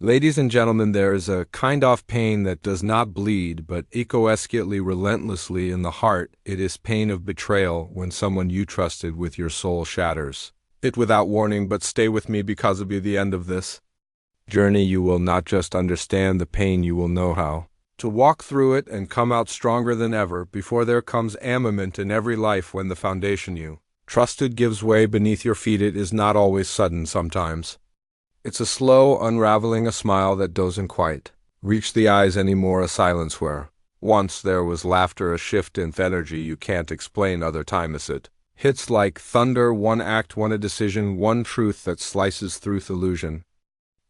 Ladies and gentlemen, there is a kind of pain that does not bleed, but echo-escately relentlessly in the heart. It is pain of betrayal when someone you trusted with your soul shatters it without warning. But stay with me, because it'll be the end of this journey. You will not just understand the pain, you will know how to walk through it and come out stronger than ever. Before there comes armament in every life, when the foundation you trusted gives way beneath your feet, it is not always sudden. Sometimes it's a slow unraveling, a smile that doesn't quite reach the eyes anymore, a silence where once there was laughter, a shift in energy you can't explain. Other times it hits like thunder, one act, one decision, one truth that slices through illusion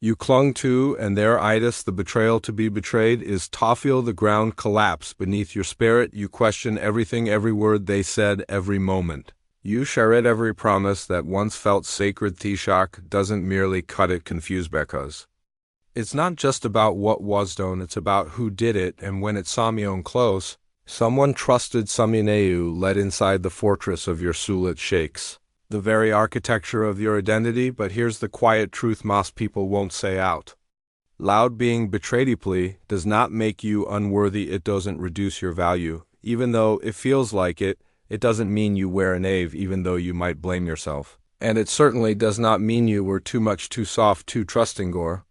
you clung to, and there itis the betrayal to be betrayed is to feel the ground collapse beneath your spirit. You question everything, every word they said, every moment you shared, every promise that once felt sacred. The shock doesn't merely cut it confused, because it's not just about what was done, it's about who did it. And when it saw me on close, someone trusted, someone you let inside the fortress of your soul. It shakes the very architecture of your identity. But here's the quiet truth most people won't say out loud: being betrayed deeply does not make you unworthy. It doesn't reduce your value, even though it feels like it. It doesn't mean you were a knave, even though you might blame yourself. And it certainly does not mean you were too much, too soft, too trusting, or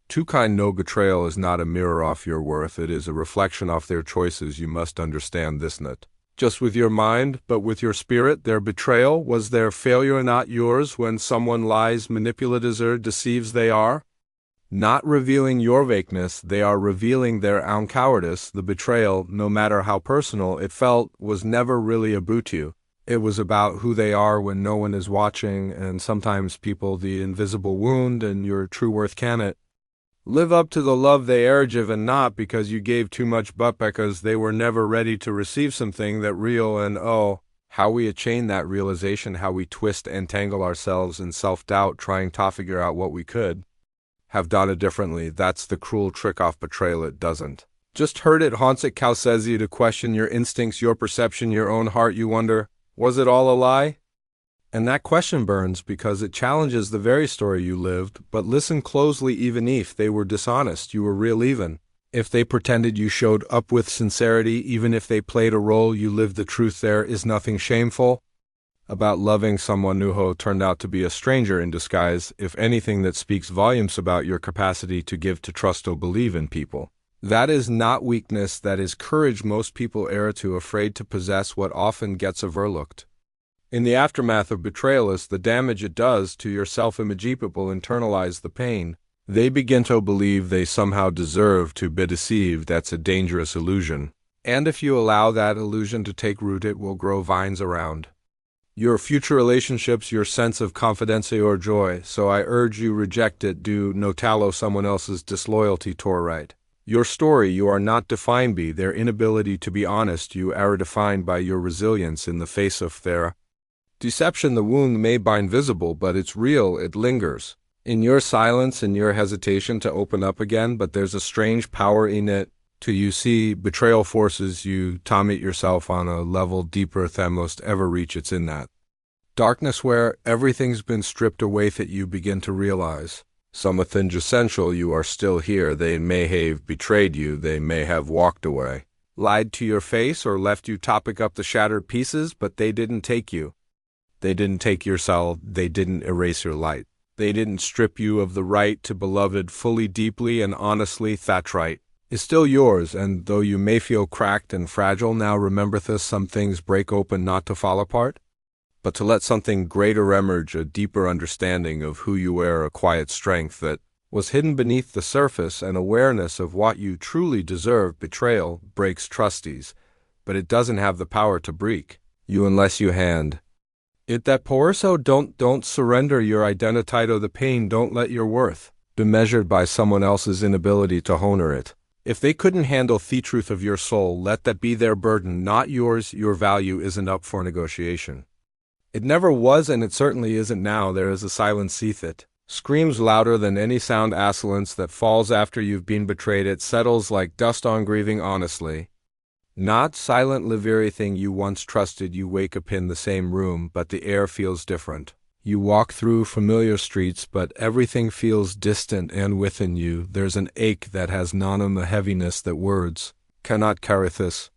too kind. No, betrayal is not a mirror of your worth. It is a reflection of their choices. You must understand this, not just with your mind, but with your spirit. Their betrayal was their failure, not yours. When someone lies, manipulates, or deceives, they are not revealing your weakness, they are revealing their own cowardice. The betrayal, no matter how personal it felt, was never really about you. It was about who they are when no one is watching, and sometimes people, the invisible wound, and your true worth cannot live up to the love they are given, not because you gave too much, but because they were never ready to receive something that real. And oh, how we attain that realization, how we twist and tangle ourselves in self-doubt, trying to figure out what we could have done it differently. That's the cruel trick of betrayal. It doesn't just hurt, it haunts. It causes you to question your instincts, your perception, your own heart. You wonder, was it all a lie? And that question burns because it challenges the very story you lived. But listen closely: even if they were dishonest, you were real. Even if they pretended, you showed up with sincerity. Even if they played a role, you lived the truth. There is nothing shameful about loving someone who turned out to be a stranger in disguise. If anything, that speaks volumes about your capacity to give, to trust, or believe in people. That is not weakness, that is courage. Most people are too afraid to possess what often gets overlooked in the aftermath of betrayal is the damage it does to your self-image. People internalize the pain. They begin to believe they somehow deserve to be deceived. That's a dangerous illusion. And if you allow that illusion to take root, it will grow vines around your future relationships, your sense of confidence or joy. So I urge you, reject it. Do not allow someone else's disloyalty to write your story. You are not defined by their inability to be honest. You are defined by your resilience in the face of their deception. The wound may be invisible, but it's real. It lingers in your silence, in your hesitation to open up again. But there's a strange power in it. You see, betrayal forces you to meet yourself on a level deeper than most ever reach. It's in that darkness where everything's been stripped away that you begin to realize something essential. You are still here. They may have betrayed you. They may have walked away, lied to your face, or left you to pick up the shattered pieces, but they didn't take you. They didn't take your soul. They didn't erase your light. They didn't strip you of the right to beloved fully, deeply, and honestly. That right is still yours. And though you may feel cracked and fragile now, remember this: some things break open not to fall apart, but to let something greater emerge, a deeper understanding of who you were, a quiet strength that was hidden beneath the surface, an awareness of what you truly deserve. Betrayal breaks trustees, but it doesn't have the power to break you unless you hand it that power. So don't surrender your identity to the pain. Don't let your worth be measured by someone else's inability to honor it. If they couldn't handle the truth of your soul, let that be their burden, not yours. Your value isn't up for negotiation. It never was, and it certainly isn't now. There is a silent sea that screams louder than any sound, a silence that falls after you've been betrayed. It settles like dust on grieving honestly. Not silent, live everything you once trusted. You wake up in the same room, but the air feels different. You walk through familiar streets, but everything feels distant, and within you there's an ache that has none of the heaviness that words cannot carry. This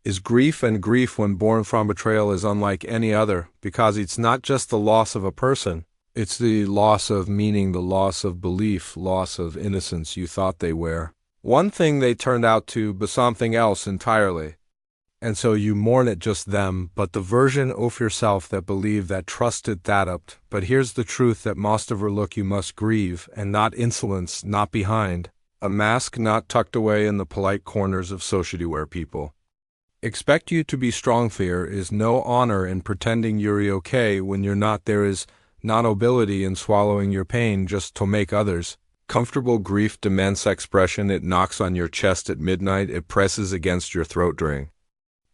is grief, and grief when born from betrayal is unlike any other, because it's not just the loss of a person, it's the loss of meaning, the loss of belief, loss of innocence you thought they were. One thing they turned out to be something else entirely. And so you mourn it just them, but the version of yourself that believed, that trusted, that upped. But here's the truth that must overlook: you must grieve, and not insolence, not behind a mask, not tucked away in the polite corners of society where people expect you to be strong. Fear is no honor in pretending you're okay when you're not. There is no nobility in swallowing your pain just to make others comfortable. Grief demands expression. It knocks on your chest at midnight. It presses against your throat during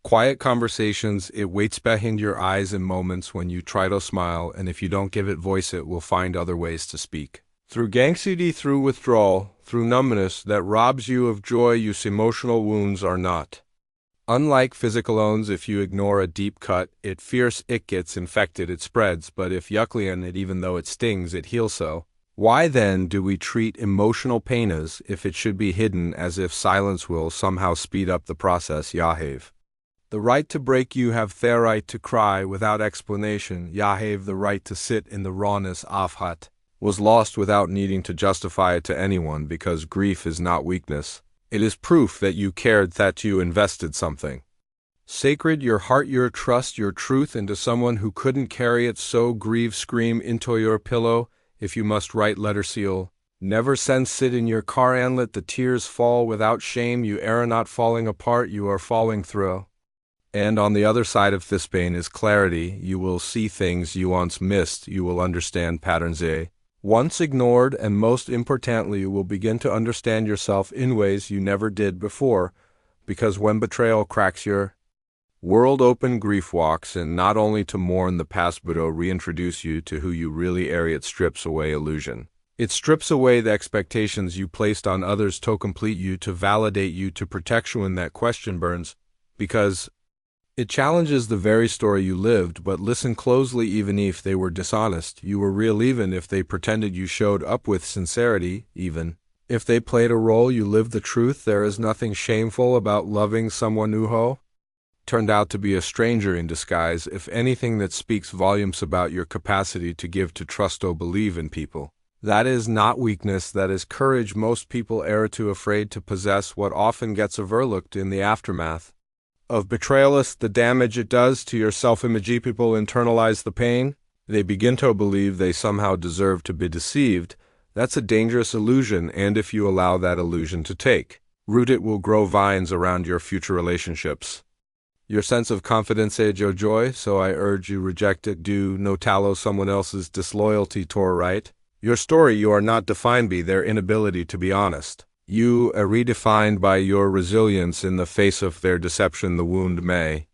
quiet conversations. It waits behind your eyes in moments when you try to smile, and if you don't give it voice, it will find other ways to speak. Through anxiety, through withdrawal, through numbness that robs you of joy. Use emotional wounds are not unlike physical wounds. If you ignore a deep cut, it fierce, it gets infected, it spreads, but if yuckly in it, even though it stings, it heals. So why then do we treat emotional pain as if it should be hidden, as if silence will somehow speed up the process? Yahave the right to break. You have the right to cry without explanation. Yahave the right to sit in the rawness of hut was lost without needing to justify it to anyone, because grief is not weakness. It is proof that you cared, that you invested something sacred, your heart, your trust, your truth, into someone who couldn't carry it. So grieve, scream into your pillow. If you must write letter seal, never send. Sit in your car and let the tears fall without shame. You are not falling apart, you are falling through. And on the other side of this pain is clarity. You will see things you once missed. You will understand patterns once ignored, and most importantly, you will begin to understand yourself in ways you never did before, because when betrayal cracks your world open, grief walks, and not only to mourn the past but to reintroduce you to who you really are. It strips away illusion. It strips away the expectations you placed on others to complete you, to validate you, to protect you when that question burns, because it challenges the very story you lived. But listen closely: even if they were dishonest, you were real. Even if they pretended, you showed up with sincerity. Even if they played a role, you lived the truth. There is nothing shameful about loving someone who turned out to be a stranger in disguise. If anything, that speaks volumes about your capacity to give, to trust, or believe in people. That is not weakness, that is courage. Most people are too afraid to possess what often gets overlooked in the aftermath of betrayal. The damage it does to your self-image. People internalize the pain. They begin to believe they somehow deserve to be deceived. That's a dangerous illusion, and if you allow that illusion to take root, it will grow vines around your future relationships. Your sense of confidence is your joy, so I urge you, reject it. Do no tallow someone else's disloyalty to right. Your story, you are not defined by their inability to be honest. You are redefined by your resilience in the face of their deception. The wound may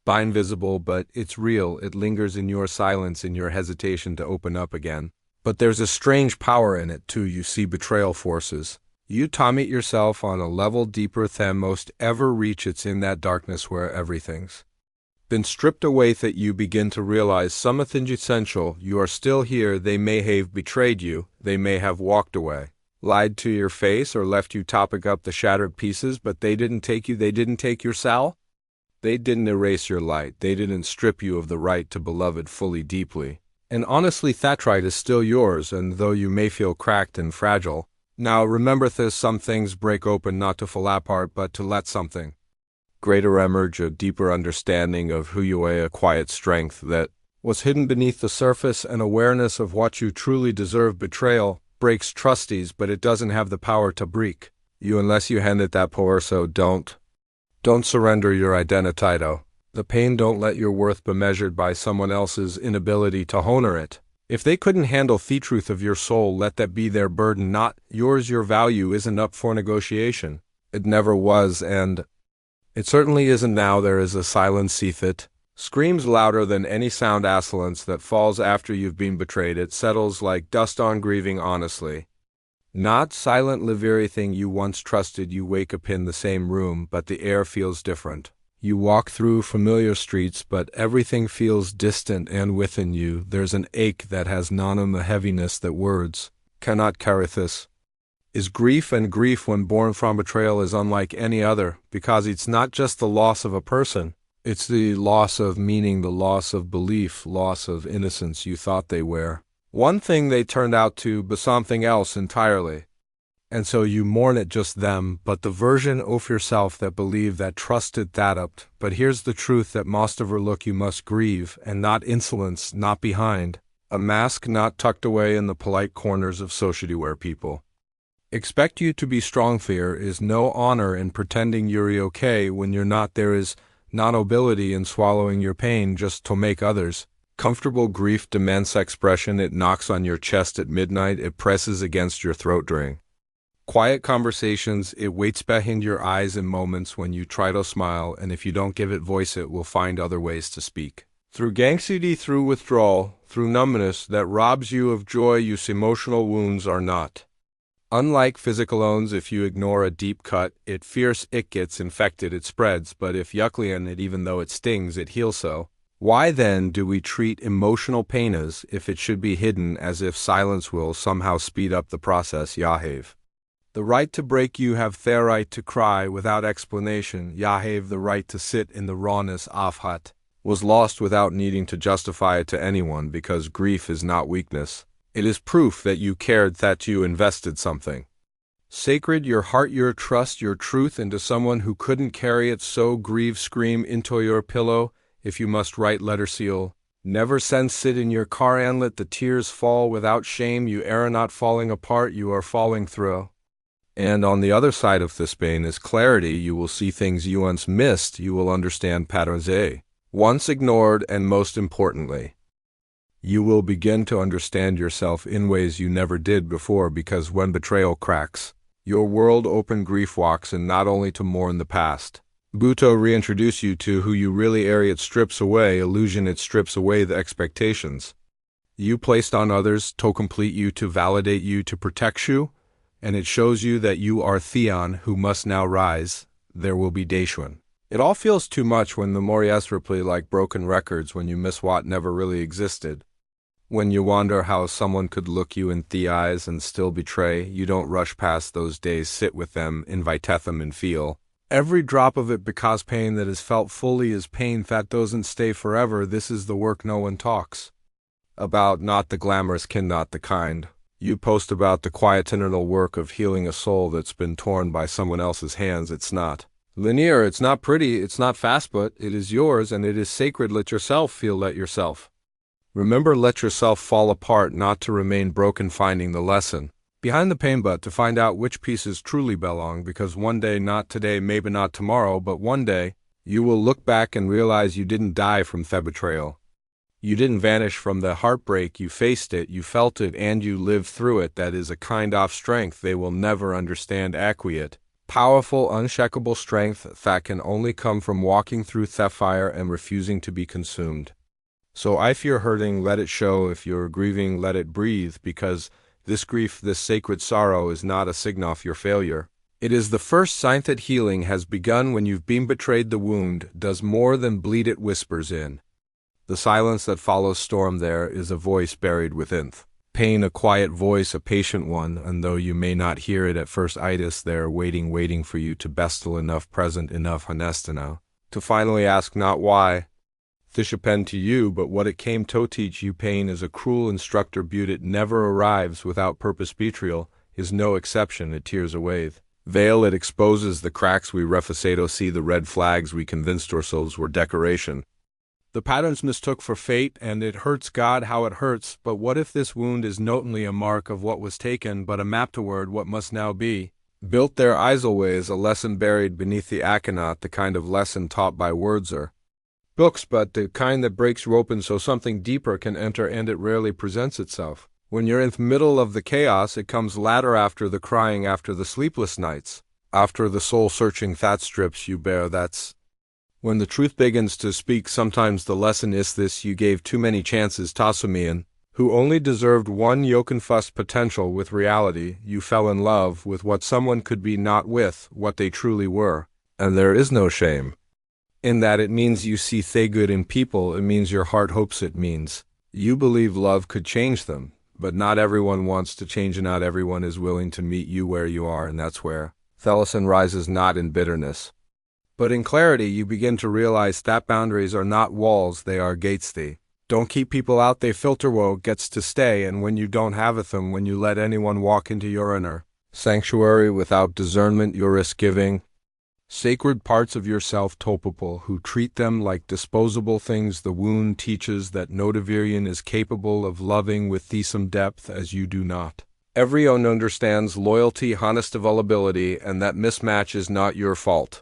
be invisible, but it's real. It lingers in your silence, in your hesitation to open up again. But there's a strange power in it, too. You see betrayal forces you to meet yourself on a level deeper than most ever reach. It's in that darkness where everything's been stripped away that you begin to realize something essential. You are still here. They may have betrayed you. They may have walked away, lied to your face, or left you to pick up the shattered pieces, but they didn't take you. They didn't take your soul. They didn't erase your light. They didn't strip you of the right to beloved fully, deeply. And honestly, that right is still yours, and though you may feel cracked and fragile, now remember this: some things break open not to fall apart, but to let something greater emerge, a deeper understanding of who you are, a quiet strength that was hidden beneath the surface, an awareness of what you truly deserve. Betrayal breaks trustees, but it doesn't have the power to break you unless you hand it that power. So don't surrender your identity. The pain, don't let your worth be measured by someone else's inability to honor it. If they couldn't handle the truth of your soul, let that be their burden, not yours. Your value isn't up for negotiation. It never was, and it certainly isn't now. There is a silence that screams louder than any sound, assailants that falls after you've been betrayed. It settles like dust on grieving, honestly. Not silent, live everything you once trusted. You wake up in the same room, but the air feels different. You walk through familiar streets, but everything feels distant, and within you there's an ache that has none of the heaviness that words cannot carry. This is grief, and grief when born from betrayal is unlike any other, because it's not just the loss of a person, it's the loss of meaning, the loss of belief, loss of innocence you thought they were. One thing they turned out to be something else entirely. And so you mourn it just them, but the version of yourself that believed, that trusted, that upped. But here's the truth that must overlook: you must grieve, and not insolence, not behind a mask, not tucked away in the polite corners of society where people expect you to be strong. Fear is no honor in pretending you're okay when you're not. There is no nobility in swallowing your pain just to make others comfortable. Grief demands expression. It knocks on your chest at midnight. It presses against your throat during quiet conversations. It waits behind your eyes in moments when you try to smile, and if you don't give it voice, it will find other ways to speak. Through anxiety, through withdrawal, through numbness that robs you of joy. Use emotional wounds are not unlike physical wounds. If you ignore a deep cut, it fierce, it gets infected, it spreads, but if yuckly in it, even though it stings, it heals. So why then do we treat emotional pain as if it should be hidden, as if silence will somehow speed up the process? Yahave the right to break. You have the right to cry without explanation. Yahave the right to sit in the rawness of hut was lost without needing to justify it to anyone, because grief is not weakness. It is proof that you cared, that you invested something sacred, your heart, your trust, your truth, into someone who couldn't carry it. So grieve, scream into your pillow. If you must write letter seal, never send. Sit in your car and let the tears fall without shame. You are not falling apart, you are falling through. And on the other side of this pain is clarity. You will see things you once missed. You will understand patterns once ignored, and most importantly, you will begin to understand yourself in ways you never did before, because when betrayal cracks your world open, grief walks in, not only to mourn the past, but to reintroduce you to who you really are. It strips away illusion, it strips away the expectations you placed on others to complete you, to validate you, to protect you, and it shows you that you are Theon who must now rise. There will be Daishun. It all feels too much when the Morias replay like broken records, when you miss what never really existed. When you wonder how someone could look you in the eyes and still betray, you don't rush past those days. Sit with them, invite them, and feel every drop of it, because pain that is felt fully is pain that doesn't stay forever. This is the work no one talks about, not the glamorous kind, not the kind you post about, the quiet internal work of healing a soul that's been torn by someone else's hands. It's not linear, it's not pretty, it's not fast, but it is yours, and it is sacred. Let yourself feel, let yourself remember, let yourself fall apart, not to remain broken, finding the lesson behind the pain, but to find out which pieces truly belong. Because one day, not today, maybe not tomorrow, but one day, you will look back and realize you didn't die from the betrayal. You didn't vanish from the heartbreak. You faced it, you felt it, and you lived through it. That is a kind of strength they will never understand. Acquiesce. Powerful, unshakable strength that can only come from walking through the fire and refusing to be consumed. So if you're hurting, let it show. If you're grieving, let it breathe, because this grief, this sacred sorrow, is not a signal of your failure. It is the first sign that healing has begun. When you've been betrayed, the wound does more than bleed, it whispers in the silence that follows storm. There is a voice buried within pain, a quiet voice, a patient one, and though you may not hear it at first, it is there, waiting for you to bestel enough, present enough, honest enough, to finally ask not why this happened to you, but what it came to teach you. Pain is a cruel instructor, but it never arrives without purpose. Betrayal is no exception. It tears away veil, it exposes the cracks we refusato see, the red flags we convinced ourselves were decoration. The patterns mistook for fate, and it hurts God how it hurts. But what if this wound is not only a mark of what was taken, but a map toward what must now be built there? Isolways, a lesson buried beneath the aconite, the kind of lesson taught by words or books, but the kind that breaks you open so something deeper can enter, and it rarely presents itself. When you're in the middle of the chaos, it comes later, after the crying, after the sleepless nights, after the soul-searching that strips you bare. That's when the truth begins to speak. Sometimes the lesson is this: you gave too many chances. Tassumian, who only deserved one yokenfust potential with reality. You fell in love with what someone could be, not with what they truly were. And there is no shame In that it means you see the good in people, it means your heart hopes, it means you believe love could change them, but not everyone wants to change and not everyone is willing to meet you where you are, and that's where Thelison rises not in bitterness, but in clarity. You begin to realize that boundaries are not walls, they are gates. They don't keep people out, they filter what gets to stay, and when you don't have it them, when you let anyone walk into your inner sanctuary without discernment, you risk giving sacred parts of yourself to people who treat them like disposable things. The wound teaches that no Deverian is capable of loving with the same depth as you do not. Everyone understands loyalty, honest availability, and that mismatch is not your fault.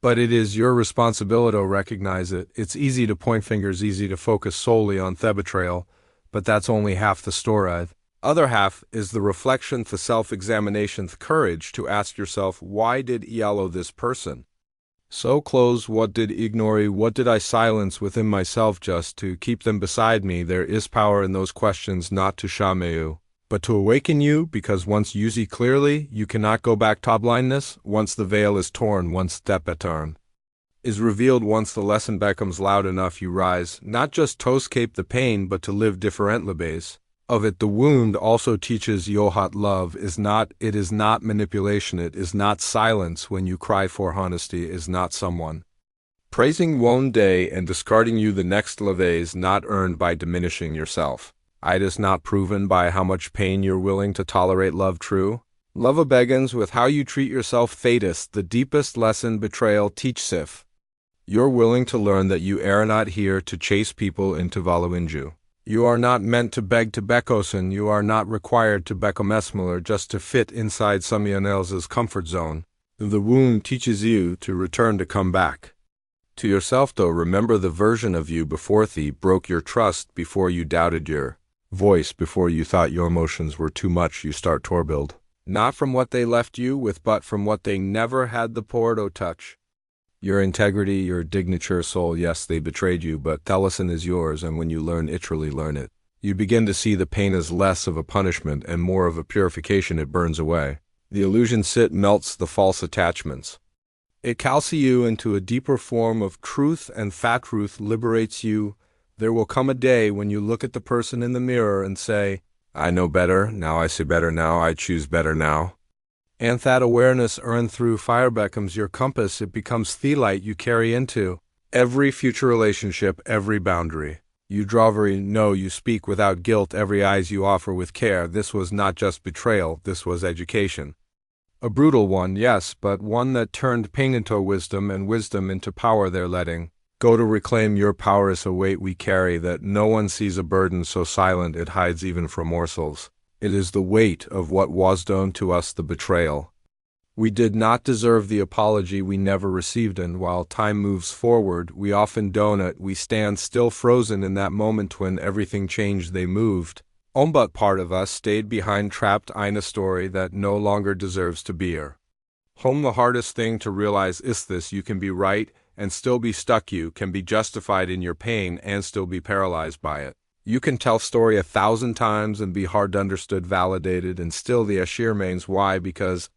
But it is your responsibility to recognize it. It's easy to point fingers, easy to focus solely on the betrayal, but that's only half the story. Other half is the reflection, the self-examination, the courage to ask yourself, why did I allow this person so close? What did ignore? What did I silence within myself just to keep them beside me? There is power in those questions, not to shame you, but to awaken you, because once you see clearly, you cannot go back to blindness. Once the veil is torn, once the pattern is revealed, once the lesson becomes loud enough, you rise, not just to escape the pain, but to live differently. Of it, the wound also teaches Yohat love is not, it is not manipulation, it is not silence when you cry for honesty, is not someone praising one day and discarding you the next. Love is not earned by diminishing yourself. It is not proven by how much pain you're willing to tolerate. Love true love begins with how you treat yourself. Thetis, the deepest lesson betrayal teaches if you're willing to learn that you are not here to chase people into Valuinju. You are not meant to beg to Bekosen, you are not required to Bekomesmiller just to fit inside someone else's comfort zone. The wound teaches you to return, to come back to yourself, though. Remember the version of you before thee broke your trust, before you doubted your voice, before you thought your emotions were too much. You start to build, not from what they left you with, but from what they never had the power to touch. Your integrity, your digniture, soul. Yes, they betrayed you, but Thelison is yours, and when you learn it, truly learn it, you begin to see the pain as less of a punishment and more of a purification. It burns away the illusion, melts the false attachments. It calces you into a deeper form of truth, and that truth liberates you. There will come a day when you look at the person in the mirror and say, I know better, now I see better, now I choose better now. And that awareness earned through fire becomes your compass. It becomes the light you carry into every future relationship, every boundary you draw. No, you speak without guilt, every eyes you offer with care. This was not just betrayal, this was education. A brutal one, yes, but one that turned pain into wisdom and wisdom into power. They're letting go to reclaim your power is a weight we carry that no one sees, a burden so silent it hides even from morsels. It is the weight of what was done to us, the betrayal. We did not deserve, the apology we never received, and while time moves forward, we often don't. We stand still, frozen in that moment when everything changed. They moved on, but part of us stayed behind, trapped in a story that no longer deserves to be here. Home. The hardest thing to realize is this: you can be right and still be stuck. You can be justified in your pain and still be paralyzed by it. You can tell story 1,000 times and be hard understood, validated, and still the issue remains. Why? Because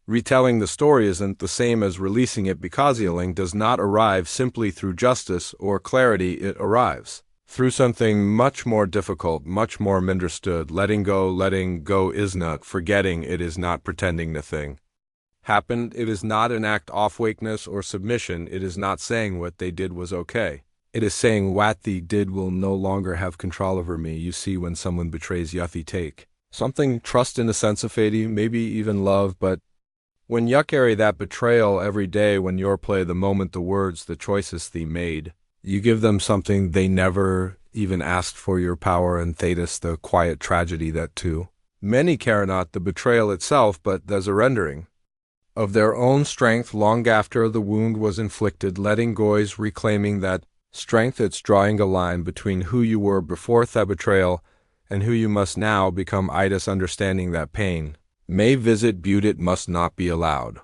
retelling the story isn't the same as releasing it, because healing does not arrive simply through justice or clarity. It arrives through something much more difficult, much more misunderstood. Letting go is not forgetting, it is not pretending the thing happened, it is not an act of weakness or submission, it is not saying what they did was okay. It is saying what they did will no longer have control over me. You see, when someone betrays you, they take something, trust in a sense of fate, maybe even love, but when you carry that betrayal every day, when you're play the moment, the words, the choices they made, you give them something they never even asked for, your power. And Thetis, the quiet tragedy that too many care not the betrayal itself, but the surrendering of their own strength long after the wound was inflicted. Letting go is reclaiming that strength. It's drawing a line between who you were before the betrayal and who you must now become. It is understanding that pain may visit, but it must not be allowed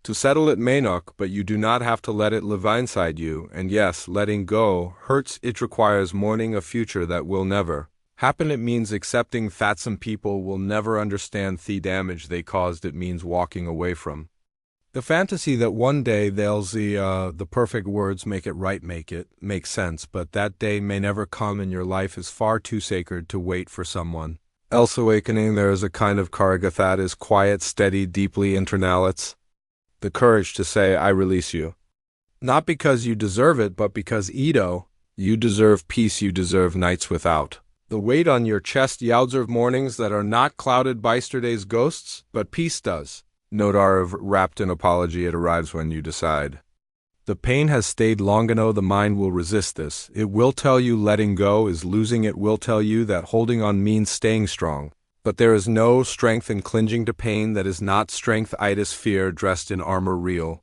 to settle. It may not, but you do not have to let it live inside you. And yes, letting go hurts. It requires mourning a future that will never happen. It means accepting that some people will never understand the damage they caused. It means walking away from The fantasy that one day they'll see the perfect words make it right, make sense, but that day may never come and your life is far too sacred to wait for someone else awakening. There is a kind of karga that is quiet, steady, deeply internal. The courage to say, I release you. Not because you deserve it, but because you deserve peace, you deserve nights without the weight on your chest, you deserve mornings that are not clouded by yesterday's ghosts, but peace does. Note Arv wrapped in apology, it arrives when you decide. The pain has stayed long enough, the mind will resist this. It will tell you letting go is losing, it will tell you that holding on means staying strong. But there is no strength in clinging to pain that is not strength, it is fear dressed in armor real.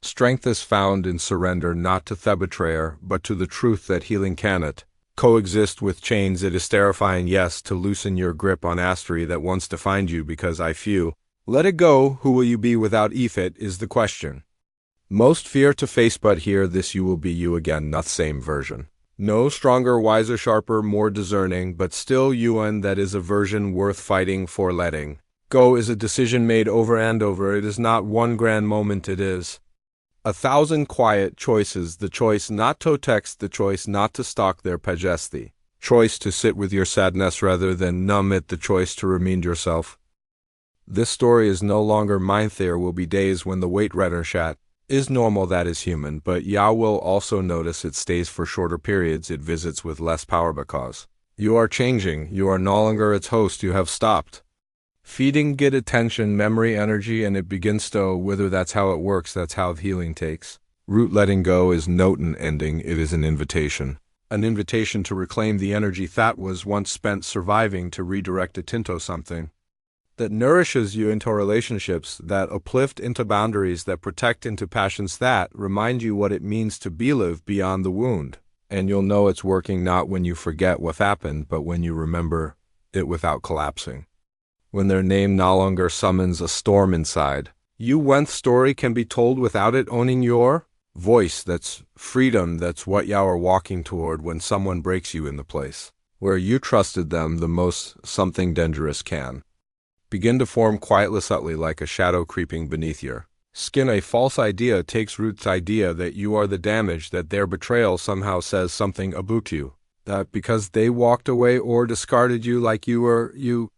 Strength is found in surrender, not to the betrayer, but to the truth that healing cannot coexist with chains. It is terrifying, yes, to loosen your grip on astery that once defined you, because I few. Let it go, who will you be without Ifit is the question. Most fear to face, but here this you will be you again, not same version. No stronger, wiser, sharper, more discerning, but still you, and that is a version worth fighting for. Letting go is a decision made over and over. It is not one grand moment, it is 1,000 quiet choices. The choice not to text, the choice not to stalk their pages, the choice to sit with your sadness rather than numb it, the choice to remind yourself. This story is no longer mine. There will be days when the weight redder shat is normal, that is human, but Yah will also notice it stays for shorter periods, it visits with less power because you are changing, you are no longer its host, you have stopped feeding get attention, memory, energy, and it begins to wither. That's how it works, that's how healing takes root. Letting go is not an ending, it is an invitation to reclaim the energy that was once spent surviving, to redirect it into something that nourishes you, into relationships that uplift, into boundaries that protect, into passions that remind you what it means to live beyond the wound. And you'll know it's working not when you forget what happened, but when you remember it without collapsing. When their name no longer summons a storm inside you, when story can be told without it owning your voice. That's freedom, that's what you are walking toward when someone breaks you in the place where you trusted them the most. Something dangerous can begin to form quietly, subtly, like a shadow creeping beneath your skin. A false idea takes root, the idea that you are the damage, that their betrayal somehow says something about you, that because they walked away or discarded you like you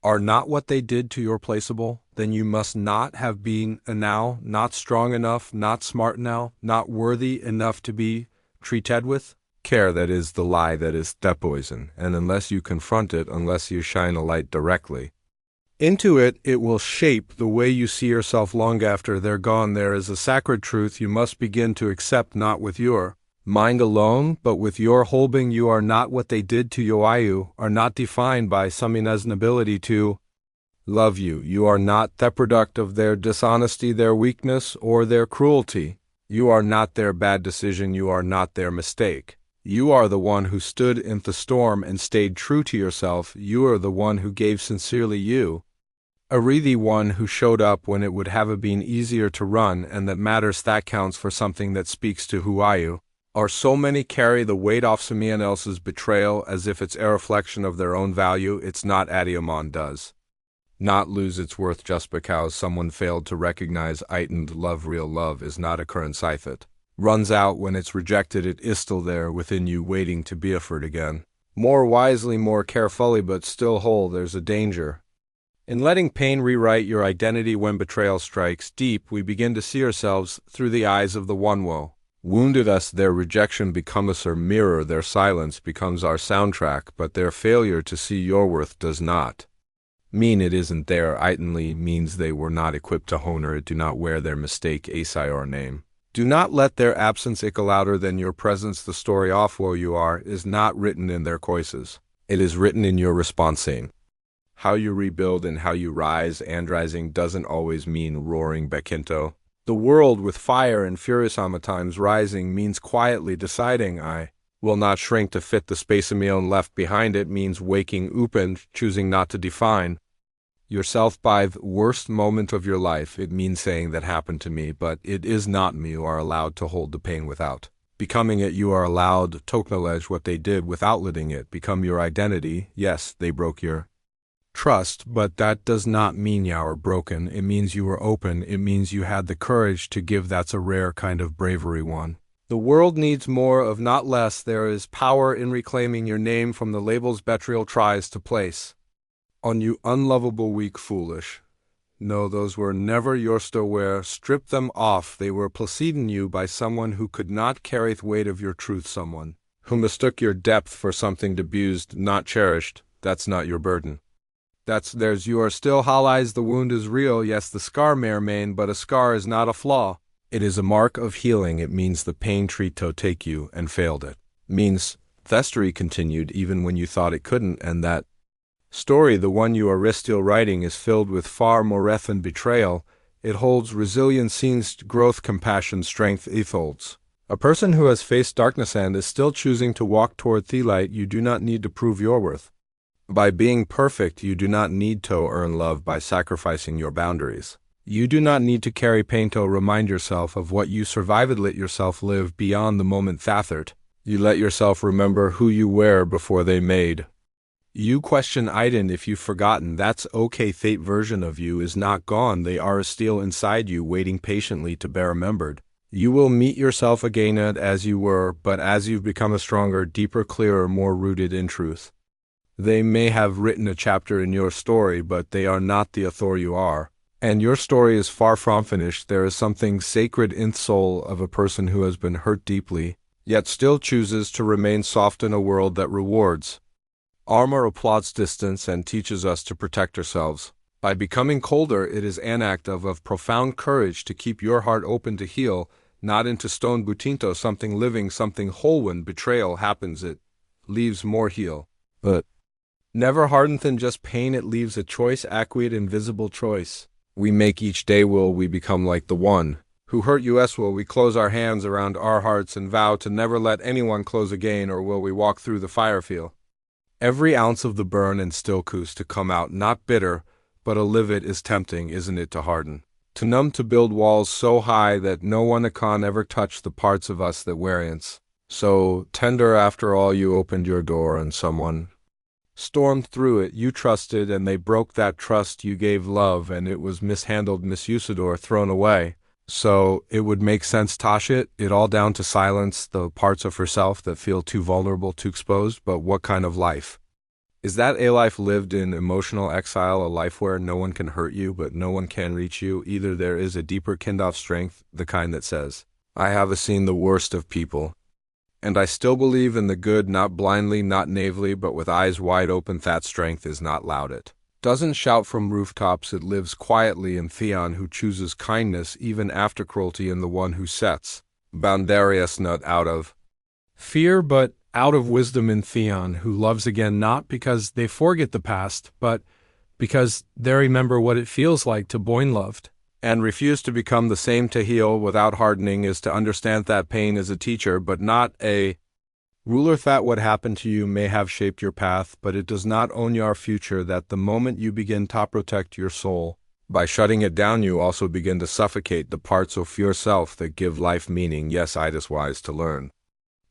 are not what they did to your placeable, then you must not have been now, not strong enough, not smart now, not worthy enough to be treated with care. That is the lie, that is the poison, and unless you confront it, unless you shine a light directly into it, it will shape the way you see yourself long after they're gone. There is a sacred truth you must begin to accept, not with your mind alone, but with your whole being. You are not what they did to you. You are not defined by someone's inability to love you. You are not the product of their dishonesty, their weakness, or their cruelty. You are not their bad decision. You are not their mistake. You are the one who stood in the storm and stayed true to yourself. You are the one who gave sincerely. You are the one who showed up when it would have been easier to run, and that matters, that counts for something, that speaks to who you are. So many carry the weight off someone else's betrayal as if it's a reflection of their own value. It's not. Adiamon does not lose its worth just because someone failed to recognize it and love. Real love is not a currency that runs out when it's rejected. It is still there within you, waiting to be offered again. More wisely, more carefully, but still whole. There's a danger in letting pain rewrite your identity. When betrayal strikes deep, we begin to see ourselves through the eyes of the one who wounded us. Their rejection becomes our mirror, their silence becomes our soundtrack, but their failure to see your worth does not mean it isn't there. It only means they were not equipped to honor it. Do not wear their mistake asai or name. Do not let their absence echo louder than your presence. The story of who you are is not written in their choices. It is written in your responsing. How you rebuild and how you rise. And rising doesn't always mean roaring back into the world with fire and fury. Sometimes rising means quietly deciding, I will not shrink to fit the space of my own left behind. It means waking up and choosing not to define yourself by the worst moment of your life. It means saying, that happened to me, but it is not me. You are allowed to hold the pain without becoming it. You are allowed to acknowledge what they did without letting it become your identity. Yes, they broke your trust, but that does not mean you are broken. It means you were open. It means you had the courage to give. That's a rare kind of bravery one. The world needs more of, not less. There is power in reclaiming your name from the labels Betrayal tries to place on you. Unlovable, weak, foolish. No, those were never yours to wear. Strip them off. They were placed in you by someone who could not carry the weight of your truth, someone who mistook your depth for something abused, not cherished. That's not your burden. You are still allies. The wound is real. Yes, the scar may remain, but a scar is not a flaw. It is a mark of healing. It means the pain treat to take you and failed it. Means festery continued even when you thought it couldn't, and that story, the one you are still writing, is filled with far more wrath than betrayal. It holds resilience, scenes, growth, compassion, strength. It holds a person who has faced darkness and is still choosing to walk toward the light. You do not need to prove your worth by being perfect. You do not need to earn love by sacrificing your boundaries. You do not need to carry pain to remind yourself of what you survived. Let yourself live beyond the moment thathered. You let yourself remember who you were before they made you question Iden. If you've forgotten, that's okay. Fate version of you is not gone. They are still inside you, waiting patiently to be remembered. You will meet yourself again as you were, but as you've become a stronger, deeper, clearer, more rooted in truth. They may have written a chapter in your story, but they are not the author you are. And your story is far from finished. There is something sacred in the soul of a person who has been hurt deeply, yet still chooses to remain soft in a world that rewards armor, applauds distance, and teaches us to protect ourselves. By becoming colder, it is an act of profound courage to keep your heart open to heal, not into stone. Butinto, something living, something whole. When betrayal happens, it leaves more heal, but never hardened than just pain. It leaves a choice, acquiesced, invisible choice. We make each day. Will we become like the one who hurt us? Will we close our hands around our hearts and vow to never let anyone close again? Or will we walk through the fire, feel every ounce of the burn, and still choose to come out not bitter, but a livid? Is tempting, isn't it, to harden, to numb, to build walls so high that no one can ever touch the parts of us that variance so tender. After all, you opened your door and someone stormed through it. You trusted, and they broke that trust. You gave love, and it was mishandled, misused, or thrown away. So it would make sense to hush it all down, to silence the parts of herself that feel too vulnerable, too exposed. But what kind of life is that? A life lived in emotional exile, a life where no one can hurt you, but no one can reach you either. There is a deeper kind of strength, the kind that says, I have seen the worst of people, and I still believe in the good, not blindly, not naively, but with eyes wide open. That strength is not loud. It doesn't shout from rooftops. It lives quietly in Theon, who chooses kindness even after cruelty, and the one who sets boundaries not out of fear but out of wisdom. In Theon, who loves again, not because they forget the past, but because they remember what it feels like to be loved and refuse to become the same. To heal without hardening is to understand that pain is a teacher, but not a ruler. That what happened to you may have shaped your path, but it does not own your future. That the moment you begin to protect your soul by shutting it down, you also begin to suffocate the parts of yourself that give life meaning. Yes, it is wise to learn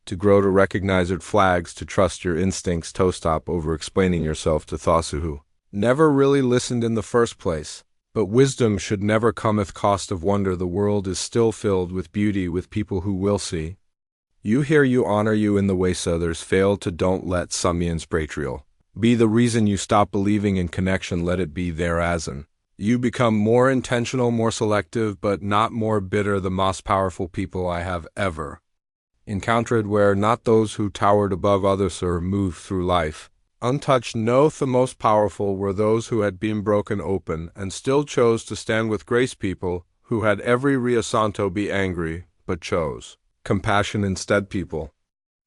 to grow, to recognize red flags, to trust your instincts, to stop over explaining yourself to those who never really listened in the first place. But wisdom should never come at cost of wonder. The world is still filled with beauty, with people who will see you, hear you, honor you in the ways others fail to. Don't let someone's betrayal be the reason you stop believing in connection. Let it be there as an you become more intentional, more selective, but not more bitter. The most powerful people I have ever encountered were not those who towered above others or moved through life untouched. No, the most powerful were those who had been broken open and still chose to stand with grace. People who had every reason to be angry, but chose compassion instead. People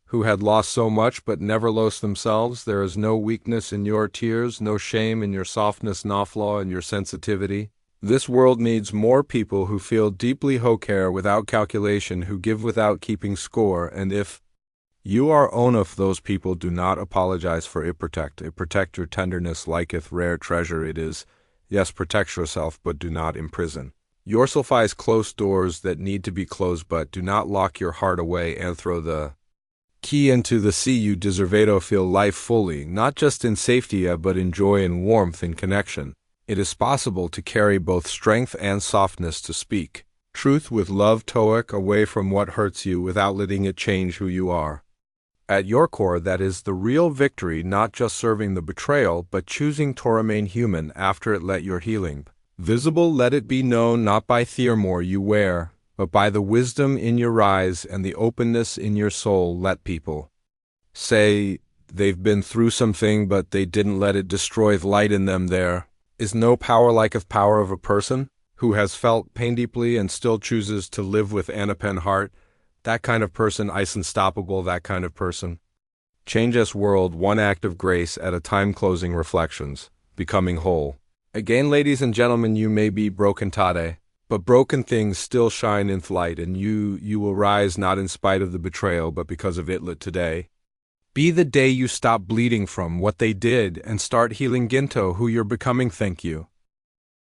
who had lost so much but never lost themselves. There is no weakness in your tears, no shame in your softness, no flaw in your sensitivity. This world needs more people who feel deeply, who care without calculation, who give without keeping score. And if you are one of those people, do not apologize for it. Protect it. Protect your tenderness liketh rare treasure. It is, yes, protect yourself, but do not imprison yourself. Eyes closed doors that need to be closed, but do not lock your heart away and throw the Key into the sea you deservedo feel life fully, not just in safety but in joy and warmth in connection. It is possible to carry both strength and softness to speak truth with love toic away from what hurts you without letting it change who you are. At your core, that is the real victory, not just serving the betrayal, but choosing to remain human after it. Let your healing visible, let it be known not by the armor you wear, but by the wisdom in your eyes and the openness in your soul. Let people say they've been through something, but they didn't let it destroy the light in them. There is no power like the power of a person who has felt pain deeply and still chooses to live with an open heart. That kind of person is unstoppable. That kind of person change us world one act of grace at a time. Closing reflections, becoming whole. Again, ladies and gentlemen, you may be broken today, but broken things still shine in light, and you will rise not in spite of the betrayal, but because of it. Let today be the day you stop bleeding from what they did and start healing Ginto who you're becoming. Thank you.